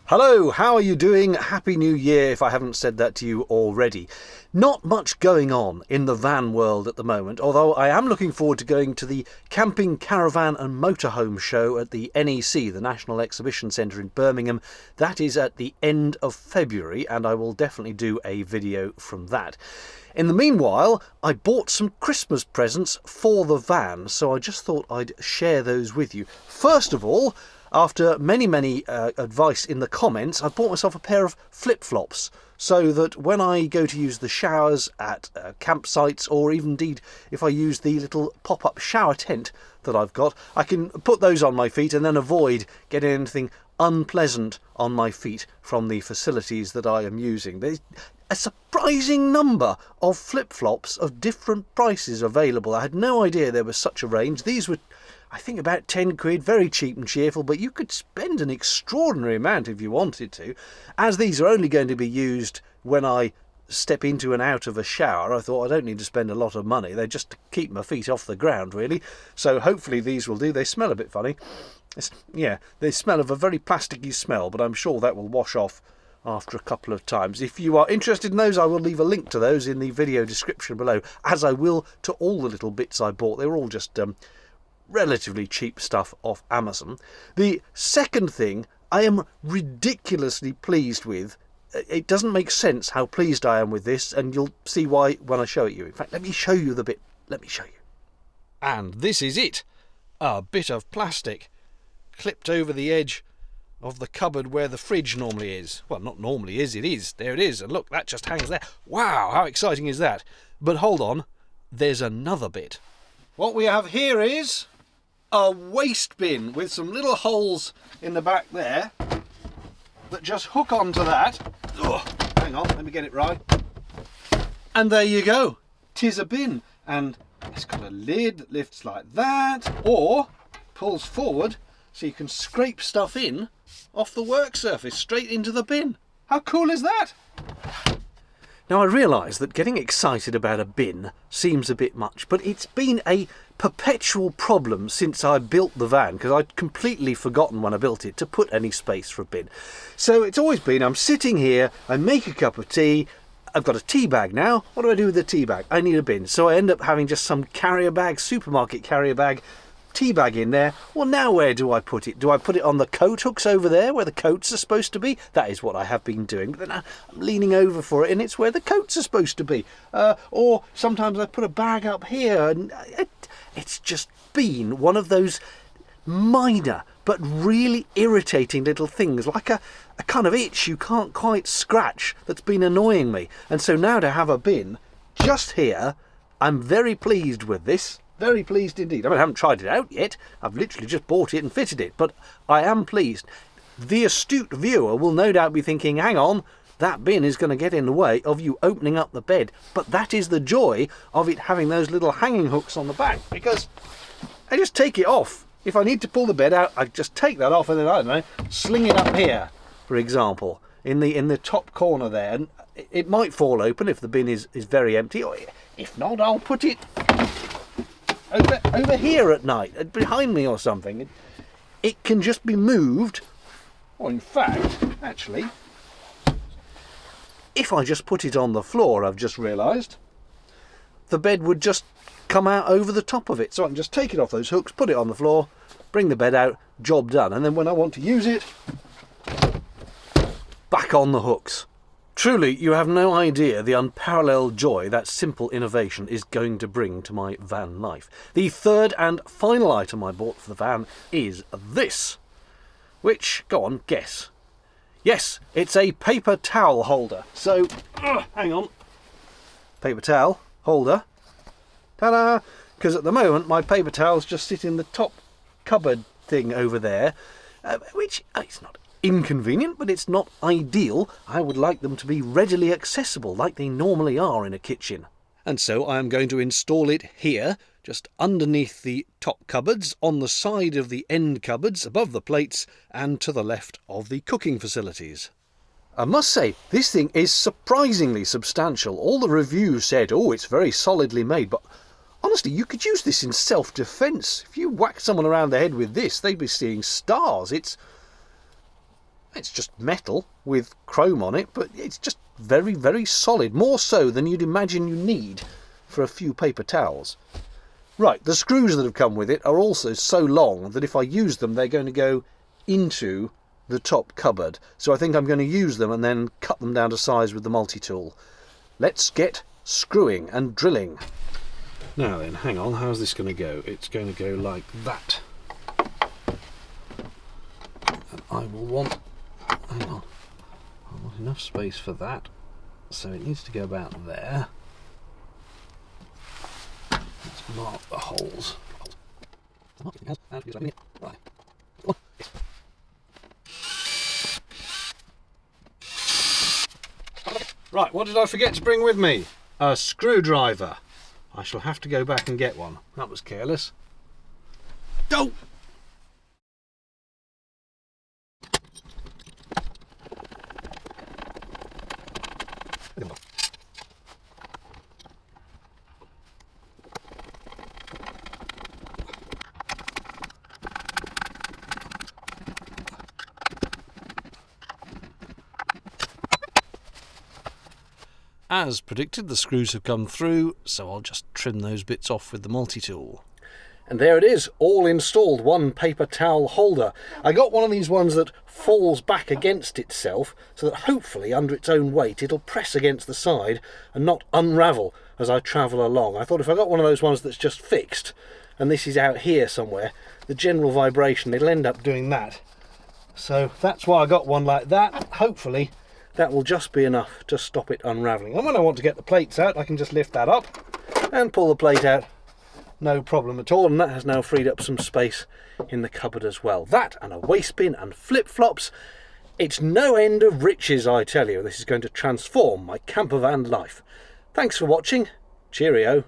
Hello, how are you doing? Happy New Year if I haven't said that to you already. Not much going on in the van world at the moment, although I am looking forward to going to the Camping, Caravan and Motorhome show at the NEC, the National Exhibition Centre in Birmingham. That is at the end of February, and I will definitely do a video from that. In the meanwhile, I bought some Christmas presents for the van, so I just thought I'd share those with you. First of all, after many advice in the comments, I bought myself a pair of flip-flops so that when I go to use the showers at campsites, or even indeed if I use the little pop-up shower tent that I've got, I can put those on my feet and then avoid getting anything unpleasant on my feet from the facilities that I am using. There's a surprising number of flip-flops of different prices available. I had no idea there was such a range. These were, I think, about 10 quid, very cheap and cheerful, but you could spend an extraordinary amount if you wanted to. As these are only going to be used when I step into and out of a shower, I thought I don't need to spend a lot of money. They're just to keep my feet off the ground, really. So hopefully these will do. They smell a bit funny. Yeah, they smell of a very plasticky smell, but I'm sure that will wash off after a couple of times. If you are interested in those, I will leave a link to those in the video description below, as I will to all the little bits I bought. They were all just relatively cheap stuff off Amazon. The second thing I am ridiculously pleased with. It doesn't make sense how pleased I am with this, and you'll see why when I show it you. In fact, let me show you the bit. Let me show you. And this is it. A bit of plastic clipped over the edge of the cupboard where the fridge normally is. Well, not normally is, it is. There it is. And look, that just hangs there. Wow, how exciting is that? But hold on, there's another bit. What we have here is a waste bin with some little holes in the back there that just hook onto that. Ugh, hang on, let me get it right. And there you go. 'Tis a bin. And it's got a lid that lifts like that, or pulls forward so you can scrape stuff in off the work surface straight into the bin. How cool is that? Now, I realise that getting excited about a bin seems a bit much, but it's been a perpetual problem since I built the van, because I'd completely forgotten when I built it to put any space for a bin. So it's always been, I'm sitting here, I make a cup of tea, I've got a tea bag now. What do I do with the tea bag? I need a bin. So I end up having just some carrier bag, supermarket carrier bag, tea bag in there. Well, now where do I put it? Do I put it on the coat hooks over there where the coats are supposed to be? That is what I have been doing. But then I'm leaning over for it and it's where the coats are supposed to be. Or sometimes I put a bag up here, and it's just been one of those minor but really irritating little things, like a kind of itch you can't quite scratch that's been annoying me. And so now to have a bin just here, I'm very pleased with this. Very pleased indeed. I mean, I haven't tried it out yet. I've literally just bought it and fitted it, but I am pleased. The astute viewer will no doubt be thinking, hang on, that bin is going to get in the way of you opening up the bed. But that is the joy of it having those little hanging hooks on the back, because I just take it off. If I need to pull the bed out, I just take that off and then, I don't know, sling it up here, for example, in the top corner there. And it might fall open if the bin is very empty, or if not, I'll put it over here at night, behind me or something. It can just be moved. Or in fact, actually, if I just put it on the floor, I've just realised, the bed would just come out over the top of it. So I can just take it off those hooks, put it on the floor, bring the bed out, job done. And then when I want to use it, back on the hooks. Truly, you have no idea the unparalleled joy that simple innovation is going to bring to my van life. The third and final item I bought for the van is this, which, go on, guess. Yes, it's a paper towel holder. So, hang on. Paper towel holder. Ta-da! Because at the moment my paper towels just sit in the top cupboard thing over there, which it's not inconvenient, but it's not ideal. I would like them to be readily accessible like they normally are in a kitchen. And so I am going to install it here, just underneath the top cupboards, on the side of the end cupboards, above the plates, and to the left of the cooking facilities. I must say, this thing is surprisingly substantial. All the reviews said, oh, it's very solidly made, but honestly, you could use this in self-defence. If you whack someone around the head with this, they'd be seeing stars. It's just metal with chrome on it, but it's just very, very solid. More so than you'd imagine you need for a few paper towels. Right, the screws that have come with it are also so long that if I use them, they're going to go into the top cupboard. So I think I'm going to use them and then cut them down to size with the multi-tool. Let's get screwing and drilling. Now then, hang on, how's this going to go? It's going to go like that. And I will want, hang on, I want enough space for that. So it needs to go about there. Let's mark the holes. Right, what did I forget to bring with me? A screwdriver. I shall have to go back and get one. That was careless. Oh! As predicted, the screws have come through, so I'll just trim those bits off with the multi-tool. And there it is, all installed, one paper towel holder. I got one of these ones that falls back against itself, so that hopefully under its own weight it'll press against the side and not unravel as I travel along. I thought if I got one of those ones that's just fixed, and this is out here somewhere, the general vibration, it'll end up doing that. So that's why I got one like that. Hopefully that will just be enough to stop it unravelling. And when I want to get the plates out, I can just lift that up and pull the plate out. No problem at all, and that has now freed up some space in the cupboard as well. That and a waste bin and flip-flops. It's no end of riches, I tell you. This is going to transform my campervan life. Thanks for watching. Cheerio.